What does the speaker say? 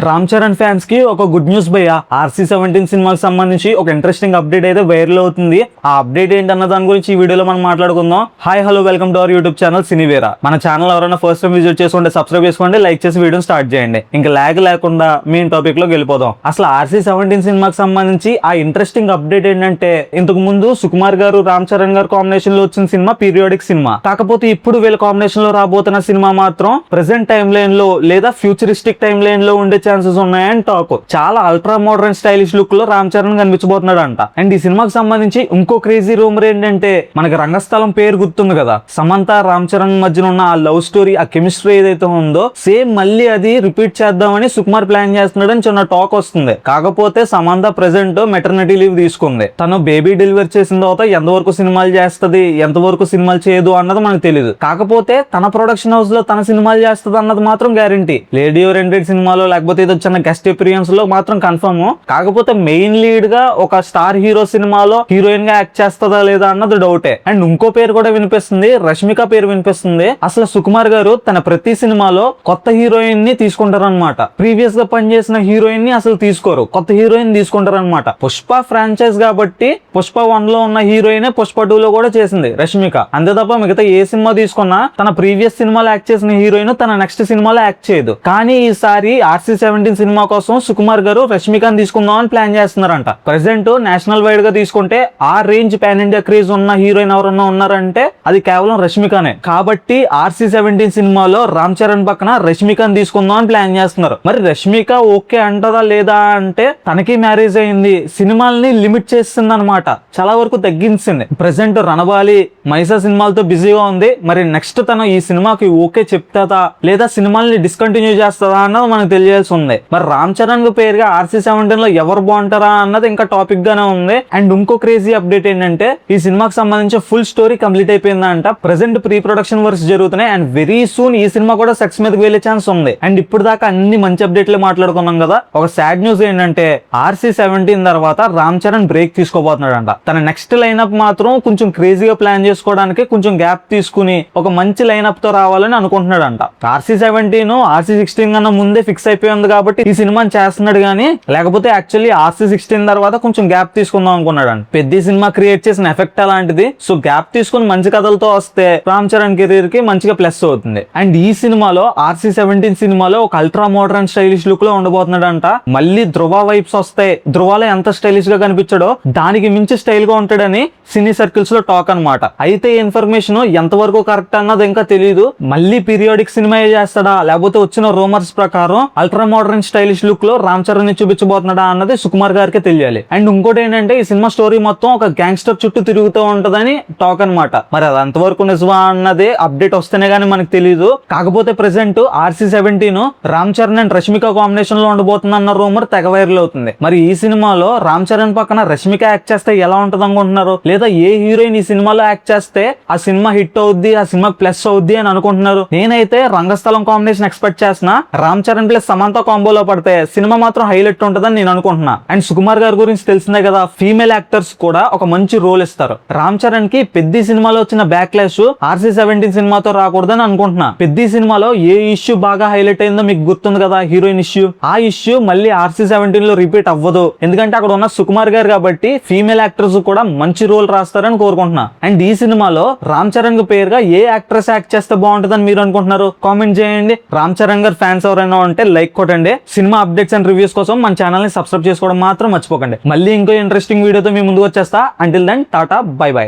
Ram Charan fans కి ఒక good news భయ్య. RC-17 సినిమాకి సంబంధించి ఒక ఇంట్రెస్టింగ్ అప్డేట్ అయితే వైరల్ అవుతుంది. ఆ అప్డేట్ ఏంటన్న దాని గురించి ఈ వీడియోలో మనం మాట్లాడుకుందాం. Hi hello welcome to our YouTube channel సినీవేరా. మన ఛానల్ ఎవరైనా ఫస్ట్ టైం విజిట్ చేసుకుంటే సబ్స్క్రైబ్ చేసుకోండి, లైక్ చేసి వీడియో స్టార్ట్ చేయండి. ఇంకా లాగ్ లేకుండా మెయిన్ టాపిక్ లోకి వెళ్ళిపోదాం. అసలు RC-17 సినిమాకి సంబంధించి ఆ ఇంట్రెస్టింగ్ అప్డేట్ ఏంటంటే, ఇంతకు ముందు సుకుమార్ గారు రామ్ చరణ్ గారు కాంబినేషన్ లో వచ్చిన సినిమా పీరియాడిక్ సినిమా. కాకపోతే ఇప్పుడు వీళ్ళ కాంబినేషన్ లో రాబోతున్న సినిమా మాత్రం ప్రెసెంట్ టైం లైన్ లో లేదా ఫ్యూచరిస్టిక్ టైం లైన్ లో ఉండే ఛాన్సెస్ ఉన్నాయని టాక్. చాలా అల్ట్రా మోడర్న్ స్టైలిష్ లుక్ లో రామ్ చరణ్ కనిపించబోతున్నాడు అంట. అండ్ ఈ సినిమాకి సంబంధించి ఇంకో క్రేజీ రూమర్ ఏంటంటే, మనకి రంగస్థలం పేరు గుర్తుంది కదా, సమంత రామ్ చరణ్ మధ్యన ఉన్న ఆ లవ్ స్టోరీ, ఆ కెమిస్ట్రీ ఏదైతే ఉందో సేమ్ మళ్ళీ అది రిపీట్ చేద్దామని సుకుమార్ ప్లాన్ చేస్తున్నాడు అని చిన్న టాక్ వస్తుంది. కాకపోతే సమంత ప్రెసెంట్ మెటర్నిటీ లీవ్ తీసుకుంది. తను బేబీ డెలివరీ చేసిన తర్వాత ఎంతవరకు సినిమాలు చేస్తుంది, ఎంతవరకు సినిమాలు చేయదు అన్నది మనకు తెలియదు. కాకపోతే తన ప్రొడక్షన్ హౌస్ లో తన సినిమాలు చేస్తుంది అన్నది మాత్రం గ్యారంటీ. లేడీ ఓరియంటెడ్ సినిమాలో లేకపోతే ఏదో చిన్న గెస్ట్ అపిరియన్స్ లో మాత్రం కన్ఫర్మ్. కాకపోతే మెయిన్ లీడ్ గా ఒక స్టార్ హీరో సినిమాలో హీరోయిన్ గా యాక్ట్ చేస్తుందా లేదా అన్నది డౌటే. అండ్ ఇంకో పేరు కూడా వినిపిస్తుంది, రష్మిక పేరు వినిపిస్తుంది. అసలు సుకుమార్ గారు తన ప్రతి సినిమాలో కొత్త హీరోయిన్ ని తీసుకుంటారనమాట. ప్రీవియస్ గా పనిచేసిన హీరోయిన్ ని అసలు తీసుకోరు, కొత్త హీరోయిన్ తీసుకుంటారనమాట. పుష్ప ఫ్రాంచైజ్ కాబట్టి పుష్ప 1 లో ఉన్న హీరోయిన్ పుష్ప 2 లో కూడా చేసింది రష్మిక. అంతే తప్ప మిగతా ఏ సినిమా తీసుకున్నా తన ప్రీవియస్ సినిమాలో యాక్ట్ చేసిన హీరోయిన్ తన నెక్స్ట్ సినిమాలో యాక్ట్ చేయదు. కానీ ఈసారి RC-17 సినిమా కోసం సుకుమార్ గారు రష్మికని తీసుకుందామని ప్లాన్ చేస్తున్నారంట. ప్రెసెంట్ నేషనల్ వైడ్ గా తీసుకుంటే ఆ రేంజ్ పాన్ ఇండియా క్రేజ్ ఉన్న హీరోయిన్ ఎవరన్నా ఉన్నారంటే అది కేవలం రష్మికనే. కాబట్టి RC-17 సినిమాలో రామ్ చరణ్ పక్కన రష్మికని తీసుకుందామని ప్లాన్ చేస్తున్నారు. మరి రష్మిక ఓకే అంటదా లేదా అంటే, తనకి మ్యారేజ్ అయింది, సినిమాల్ని లిమిట్ చేస్తుంది అనమాట, చాలా వరకు తగ్గించింది. ప్రెసెంట్ రణబాలి, మైసా సినిమాలతో బిజీగా ఉంది. మరి నెక్స్ట్ తను ఈ సినిమాకి ఓకే చెప్తాదా లేదా సినిమాల్ని డిస్కంటిన్యూ చేస్తుందా అన్నది మనకు తెలియాల్సి ఉంది. మరి రామ్ చరణ్ పేరుగా RC-17 లో ఎవరు బాగుంటారా అన్నది ఇంకా టాపిక్ గానే ఉంది. అండ్ ఇంకో క్రేజీ అప్డేట్ ఏంటంటే, ఈ సినిమాకి సంబంధించి ఫుల్ స్టోరీ కంప్లీట్ అయిపోయిందంట. ప్రెసెంట్ ప్రీ ప్రొడక్షన్ వర్క్స్ జరుగుతున్నాయి. అండ్ వెరీ సూన్ ఈ సినిమా కూడా సెక్స్ మీదకి వెళ్లే ఛాన్స్ ఉంది. అండ్ ఇప్పుడు దాకా అన్ని మంచి అప్డేట్లే మాట్లాడుకున్నాం కదా. ఒక సాడ్ న్యూస్ ఏంటంటే, RC-17 తర్వాత రామ్ చరణ్ బ్రేక్ తీసుకోబోతున్నాడంట. తన నెక్స్ట్ లైనప్ మాత్రం కొంచెం క్రేజీగా ప్లాన్ చేసుకోవడానికి కొంచెం గ్యాప్ తీసుకుని ఒక మంచి లైనప్ తో రావాలని అనుకుంటున్నాడంట. RC-17 RC-16 కన్నా ముందే ఫిక్స్ అయిపోయింది కాబట్టి ఈ సినిమాని చేస్తున్నాడు గానీ, లేకపోతే యాక్చువల్లీ RC-16 తర్వాత కొంచెం గ్యాప్ తీసుకుందాం అనుకున్నాడు. పెద్ద సినిమా క్రియేట్ చేసిన ఎఫెక్ట్ అలాంటిది. సో గ్యాప్ తీసుకుని మంచి కథలతో వస్తే రామ్ చరణ్ కెరీర్ కి మంచిగా ప్లస్ అవుతుంది. అండ్ ఈ సినిమాలో RC-17 సినిమాలో ఒక అల్ట్రా మోడర్న్ స్టైలిష్ లుక్ లో ఉండబోతున్నాడంట. మళ్ళీ ధృవ వైబ్స్ వస్తాయి. ధృవలో ఎంత స్టైలిష్ గా కనిపించాడో దానికి మించి స్టైల్ గా ఉంటాడని సినీ సర్కిల్స్ లో టాక్ అనమాట. అయితే ఈ ఇన్ఫర్మేషన్ ఎంతవరకు కరెక్ట్ అన్నది ఇంకా తెలియదు. మళ్ళీ పీరియాడిక్ సినిమా చేస్తాడా లేకపోతే వచ్చిన రూమర్స్ ప్రకారం అల్ట్రా మోడర్న్ స్టైలిష్ లుక్ లో రామ్ చరణ్ ని చూపించబోతున్నాడా అన్నది సుకుమార్ గారికి తెలియాలి. అండ్ ఇంకోటి ఏంటంటే, ఈ సినిమా స్టోరీ మొత్తం ఒక గ్యాంగ్స్టర్ చుట్టూ తిరుగుతూ ఉంటదని టాక్ అనమాట. మరి అది అంతవరకు నిజమా అన్నది అప్డేట్ వస్తేనే గానీ మనకు తెలియదు. కాకపోతే present RC-17 Ram Charan and Rashmika combination లో ఉండబోతుంది అన్న రూమర్ తెగ వైరల్ అవుతుంది. మరి ఈ సినిమాలో రామ్ చరణ్ పక్కన రష్మిక యాక్ట్ చేస్తే ఎలా ఉంటది అనుకుంటున్నారు, లేదా ఏ హీరోయిన్ ఈ సినిమాలో యాక్ట్ చేస్తే ఆ సినిమా హిట్ అవుద్ది, ఆ సినిమా ప్లస్ అవుద్ది అని అనుకుంటున్నారు? నేనైతే రంగస్థలం కాంబినేషన్ ఎక్స్పెక్ట్ చేస్తున్నా. రామ్ చరణ్ ప్లస్ సమంత కాంబోలో పడితే సినిమా మాత్రం హైలైట్ ఉంటదని నేను అనుకుంటున్నా. అండ్ సుకుమార్ గారి గురించి తెలిసిందే కదా, ఫీమేల్ యాక్టర్స్ కూడా ఒక మంచి రోల్ ఇస్తారు. రామ్ చరణ్ కి పెద్ద సినిమాలో వచ్చిన బ్యాక్ క్లాష్ RC-17 సినిమాతో రాకూడదని అనుకుంటున్నా. పెద్ద సినిమాలో ఏ ఇష్యూ బాగా హైలైట్ అయిందో మీకు గుర్తుంది కదా, హీరోయిన్ ఇష్యూ. ఆ ఇష్యూ మళ్ళీ RC-17 లో రిపీట్ అవ్వదు. ఎందుకంటే అక్కడ ఉన్న సుకుమార్ గారు కాబట్టి ఫీమేల్ యాక్టర్స్ కూడా మంచి రోల్ రాస్తారని కోరుకుంటున్నా. అండ్ ఈ సినిమాలో రామ్ చరణ్ పేరుగా ఏ యాక్ట్రెస్ యాక్ట్ చేస్తే బాగుంటుందని మీరు అనుకుంటున్నారు? కామెంట్ చేయండి. రామ్ చరణ్ గారు ఫ్యాన్స్ ఎవరైనా ఉంటే లైక్ కొట్టండి. సినిమా అప్డేట్స్ అండ్ రివ్యూస్ కోసం మన ఛానల్ ని సబ్స్క్రైబ్ చేసుకోవడం మాత్రం మర్చిపోకండి. మళ్ళీ ఇంకో ఇంట్రెస్టింగ్ వీడియోతో మీ ముందుకు వచ్చేస్తా. Until then tata, bye by.